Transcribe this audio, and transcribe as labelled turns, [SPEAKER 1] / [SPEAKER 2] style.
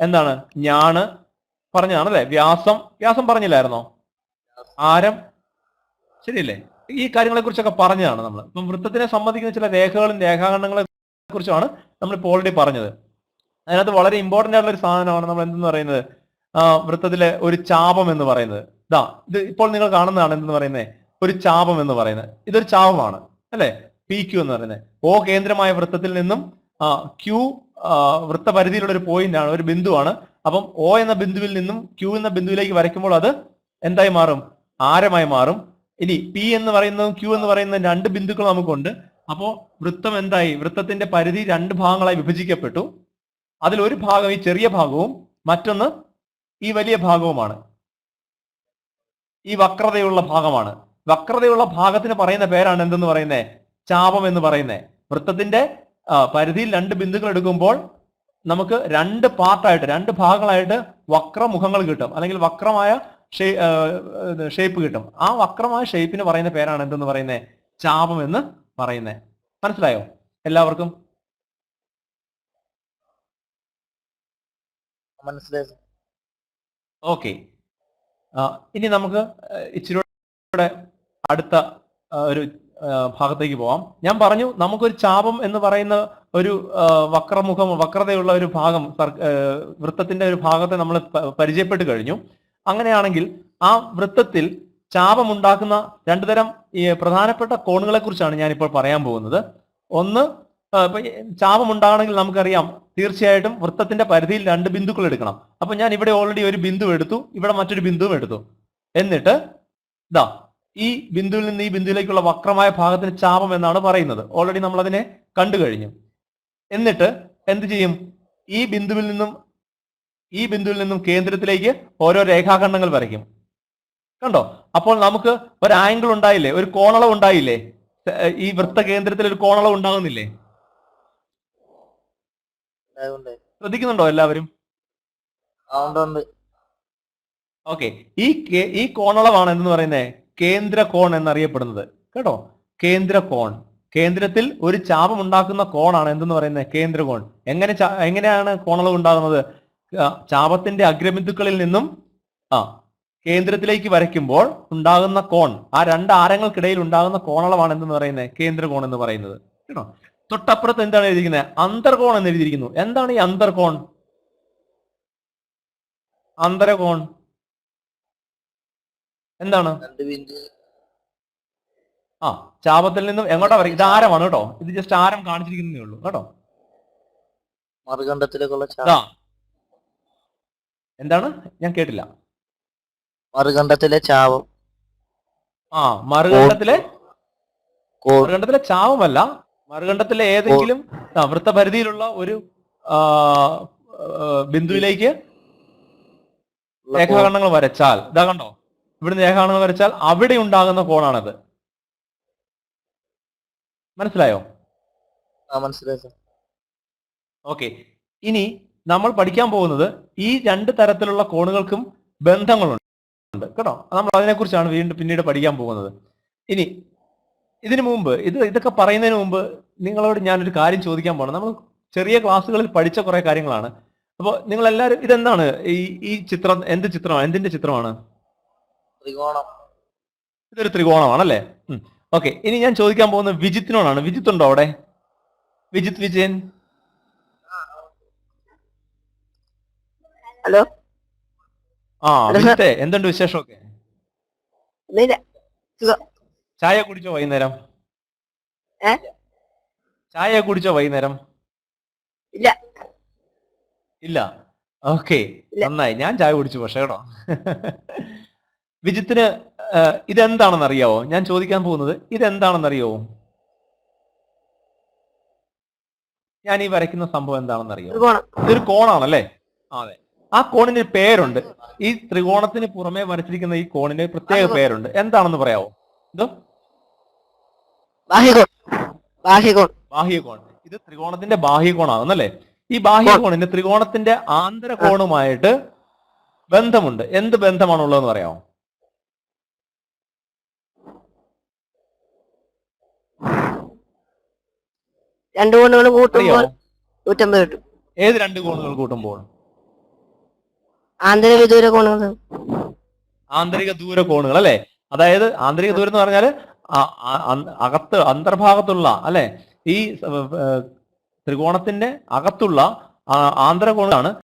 [SPEAKER 1] എന്താണ് ഞാണ് പറഞ്ഞതാണ് അല്ലെ? വ്യാസം പറഞ്ഞില്ലായിരുന്നോ? ആരം, ശരിയല്ലേ? ഈ കാര്യങ്ങളെ കുറിച്ചൊക്കെ പറഞ്ഞതാണ് നമ്മൾ. ഇപ്പം വൃത്തത്തിനെ സംബന്ധിക്കുന്ന ചില രേഖകളും രേഖാഖണ്ഡങ്ങളെ കുറിച്ചാണ് നമ്മളിപ്പോൾ ഓൾറെഡി പറഞ്ഞത്. അതിനകത്ത് വളരെ ഇമ്പോർട്ടന്റ് ആയിട്ടുള്ള ഒരു സാധനമാണ് നമ്മൾ എന്തെന്ന് പറയുന്നത്, വൃത്തത്തിലെ ഒരു ചാപം എന്ന് പറയുന്നത്. ഇത് ഇപ്പോൾ നിങ്ങൾ കാണുന്നതാണ് എന്തെന്ന് പറയുന്നത്, ഒരു ചാപം എന്ന് പറയുന്നത്. ഇതൊരു ചാപമാണ് അല്ലെ? പി ക്യു എന്ന് പറയുന്നത്. ഓ കേന്ദ്രമായ വൃത്തത്തിൽ നിന്നും ക്യൂ വൃത്തപരിധിയിലുള്ള ഒരു പോയിന്റ് ആണ്, ഒരു ബിന്ദുവാണ്. അപ്പം ഒ എന്ന ബിന്ദുവിൽ നിന്നും ക്യൂ എന്ന ബിന്ദുവിലേക്ക് വരയ്ക്കുമ്പോൾ അത് എന്തായി മാറും? ആരമായി മാറും. ഇനി പി എന്ന് പറയുന്നതും ക്യൂ എന്ന് പറയുന്ന രണ്ട് ബിന്ദുക്കൾ നമുക്കുണ്ട്. അപ്പോ വൃത്തം എന്തായി? വൃത്തത്തിന്റെ പരിധി രണ്ട് ഭാഗങ്ങളായി വിഭജിക്കപ്പെട്ടു. അതിലൊരു ഭാഗം ഈ ചെറിയ ഭാഗവും മറ്റൊന്ന് ഈ വലിയ ഭാഗവുമാണ്. ഈ വക്രതയുള്ള ഭാഗമാണ്. വക്രതയുള്ള ഭാഗത്തിന് പറയുന്ന പേരാണ് എന്തെന്ന് പറയുന്നത്? ചാപം എന്ന് പറയുന്നത്. വൃത്തത്തിന്റെ പരിധിയിൽ രണ്ട് ബിന്ദുക്കൾ എടുക്കുമ്പോൾ നമുക്ക് രണ്ട് പാർട്ടായിട്ട്, രണ്ട് ഭാഗങ്ങളായിട്ട് വക്രമുഖങ്ങൾ കിട്ടും, അല്ലെങ്കിൽ വക്രമായ ഷേപ്പ് കിട്ടും. ആ വക്രമായ ഷേപ്പിന് പറയുന്ന പേരാണ് എന്തെന്ന് പറയുന്നത്? ചാപം എന്ന് പറയുന്നത്. മനസ്സിലായോ എല്ലാവർക്കും?
[SPEAKER 2] മനസ്സിലായി.
[SPEAKER 1] ഓക്കെ, ഇനി നമുക്ക് ഇച്ചിരി അടുത്ത ഒരു ഭാഗത്തേക്ക് പോവാം. ഞാൻ പറഞ്ഞു നമുക്കൊരു ചാപം എന്ന് പറയുന്ന ഒരു വക്രതയുള്ള ഒരു ഭാഗം വൃത്തത്തിന്റെ ഒരു ഭാഗത്തെ നമ്മൾ പരിചയപ്പെട്ട് കഴിഞ്ഞു. അങ്ങനെയാണെങ്കിൽ ആ വൃത്തത്തിൽ ചാപമുണ്ടാക്കുന്ന രണ്ടു തരം പ്രധാനപ്പെട്ട കോണുകളെ കുറിച്ചാണ് ഞാനിപ്പോൾ പറയാൻ പോകുന്നത്. ഒന്ന്, ചാപമുണ്ടാകണമെങ്കിൽ നമുക്കറിയാം തീർച്ചയായിട്ടും വൃത്തത്തിന്റെ പരിധിയിൽ രണ്ട് ബിന്ദുക്കൾ എടുക്കണം. അപ്പൊ ഞാൻ ഇവിടെ ഓൾറെഡി ഒരു ബിന്ദു എടുത്തു, ഇവിടെ മറ്റൊരു ബിന്ദുവും എടുത്തു. എന്നിട്ട് ഈ ബിന്ദുവിൽ നിന്ന് ഈ ബിന്ദുവിലേക്കുള്ള വക്രമായ ഭാഗത്തിന് ചാപം എന്നാണ് പറയുന്നത്. ഓൾറെഡി നമ്മൾ അതിനെ കണ്ടു കഴിഞ്ഞു. എന്നിട്ട് എന്ത് ചെയ്യും? ഈ ബിന്ദുവിൽ നിന്നും കേന്ദ്രത്തിലേക്ക് ഓരോ രേഖാഖണ്ഡങ്ങൾ വരയ്ക്കും. കണ്ടോ? അപ്പോൾ നമുക്ക് ഒരു ആംഗിൾ ഉണ്ടായില്ലേ, ഒരു കോണളവ് ഉണ്ടായില്ലേ? ഈ വൃത്ത കേന്ദ്രത്തിൽ ഒരു കോണളവ് ഉണ്ടാകുന്നില്ലേ? ശ്രദ്ധിക്കുന്നുണ്ടോ എല്ലാവരും? ഓക്കെ, ഈ കോണളവാണ് എന്ന് പറയുന്നത് കേന്ദ്ര കോൺ എന്നറിയപ്പെടുന്നത്. കേട്ടോ, കേന്ദ്ര കോൺ. കേന്ദ്രത്തിൽ ഒരു ചാപം ഉണ്ടാക്കുന്ന കോണാണ് എന്തെന്ന് പറയുന്നത്? കേന്ദ്ര കോൺ. എങ്ങനെയാണ് കോണളവ് ഉണ്ടാകുന്നത്? ചാപത്തിന്റെ അഗ്രബിന്ദുക്കളിൽ നിന്നും കേന്ദ്രത്തിലേക്ക് വരയ്ക്കുമ്പോൾ ഉണ്ടാകുന്ന കോൺ, ആ രണ്ട് ആരങ്ങൾക്കിടയിൽ ഉണ്ടാകുന്ന കോണളവാണ് എന്തെന്ന് പറയുന്നത്? കേന്ദ്ര കോൺ എന്ന് പറയുന്നത്. കേട്ടോ, തൊട്ടപ്പുറത്ത് എന്താണ് എഴുതിയിരിക്കുന്നത്? അന്തർകോൺ എന്ന് എഴുതിയിരിക്കുന്നു. എന്താണ് ഈ അന്തർകോൺ? അന്തരകോൺ എന്താണ്? ചാപത്തിൽ നിന്നും എങ്ങോട്ടാ പറയും? ഇത് ആരമാണ് കേട്ടോ, ഇത് ജസ്റ്റ് ആരം കാണിച്ചിരിക്കുന്നേ ഉള്ളൂ കേട്ടോ.
[SPEAKER 2] മറുകണ്ഠത്തിലേക്കുള്ള
[SPEAKER 1] എന്താണ്? ഞാൻ കേട്ടില്ല.
[SPEAKER 2] മറുകണ്ഠത്തിലെ ചാപം.
[SPEAKER 1] മറുകണ്ഠത്തിലെ ചാവമല്ല, മറുകണ്ഠത്തിലെ ഏതെങ്കിലും വൃത്തപരിധിയിലുള്ള ഒരു ബിന്ദുവിലേക്ക് രേഖാഖണ്ഡങ്ങൾ വരച്ചാൽ, ഇതാ കണ്ടോ, ഇവിടുന്ന് രേഖാഖണ്ഡങ്ങൾ വരച്ചാൽ അവിടെ ഉണ്ടാകുന്ന കോണാണത്. മനസ്സിലായോ?
[SPEAKER 2] മനസ്സിലായി.
[SPEAKER 1] ഓക്കെ, ഇനി നമ്മൾ പഠിക്കാൻ പോകുന്നത് ഈ രണ്ട് തരത്തിലുള്ള കോണുകൾക്കും ബന്ധങ്ങളുണ്ട് കേട്ടോ. നമ്മൾ അതിനെക്കുറിച്ചാണ് പിന്നീട് പഠിക്കാൻ പോകുന്നത്. ഇനി ഇതിനു മുമ്പ് ഇതൊക്കെ പറയുന്നതിന് മുമ്പ് നിങ്ങളോട് ഞാനൊരു കാര്യം ചോദിക്കാൻ പോകണം. നമ്മൾ ചെറിയ ക്ലാസ്സുകളിൽ പഠിച്ച കുറെ കാര്യങ്ങളാണ്. അപ്പോൾ നിങ്ങൾ എല്ലാവരും ഇതെന്താണ് ഈ ചിത്രം? എന്തിന്റെ ചിത്രമാണ്?
[SPEAKER 2] ത്രികോണം.
[SPEAKER 1] ഇതൊരു ത്രികോണമാണല്ലേ? ഓക്കെ, ഇനി ഞാൻ ചോദിക്കാൻ പോകുന്നത് വിജിത്തിനോടാണ്. വിജിത്ത് ഉണ്ടോ അവിടെ? വിജിത്ത് വിജയൻ.
[SPEAKER 3] ഹലോ.
[SPEAKER 1] വിജിത്തെ, എന്തുണ്ട് വിശേഷമൊക്കെ? ചായ കുടിച്ചോ വൈകുന്നേരം? ചായ കുടിച്ചോ വൈകുന്നേരം? ഇല്ല. ഓക്കെ, നന്നായി. ഞാൻ ചായ കുടിച്ചു പക്ഷേ കേട്ടോ. വിജിത്തിന് ഇതെന്താണെന്ന് അറിയാവോ? ഞാൻ ചോദിക്കാൻ പോകുന്നത് ഇതെന്താണെന്ന് അറിയാവോ? ഞാൻ ഈ വരയ്ക്കുന്ന സംഭവം എന്താണെന്ന് അറിയാവോ? ഇതൊരു കോണാണല്ലേ? അതെ. ആ കോണിന് പേരുണ്ട്. ഈ ത്രികോണത്തിന് പുറമെ വരച്ചിരിക്കുന്ന ഈ കോണിന് പ്രത്യേക പേരുണ്ട്. എന്താണെന്ന് പറയാവോ? എന്തോ? ബാഹ്യകോൺ. ഇത് ത്രികോണത്തിന്റെ ബാഹ്യകോണാണെന്നല്ലേ? ഈ ബാഹ്യകോണിന് ത്രികോണത്തിന്റെ ആന്തരകോണുമായിട്ട് ബന്ധമുണ്ട്. എന്ത് ബന്ധമാണുള്ളതെന്ന് പറയാമോ?
[SPEAKER 3] രണ്ട് കോണുകൾ കൂട്ടുമ്പോൾ 150 കിട്ടും.
[SPEAKER 1] ഏത് രണ്ട് കോണുകൾ കൂട്ടുമ്പോൾ?
[SPEAKER 3] ആന്തരവിദൂര കോണുകൾ.
[SPEAKER 1] ആന്തരിക ദൂര കോണുകൾ അല്ലെ. അതായത് ആന്തരിക ദൂരം എന്ന് പറഞ്ഞാൽ അകത്ത് അന്തർഭാഗത്തുള്ള അല്ലെ ഈ ത്രികോണത്തിന്റെ അകത്തുള്ള ആന്തര കോണാണ്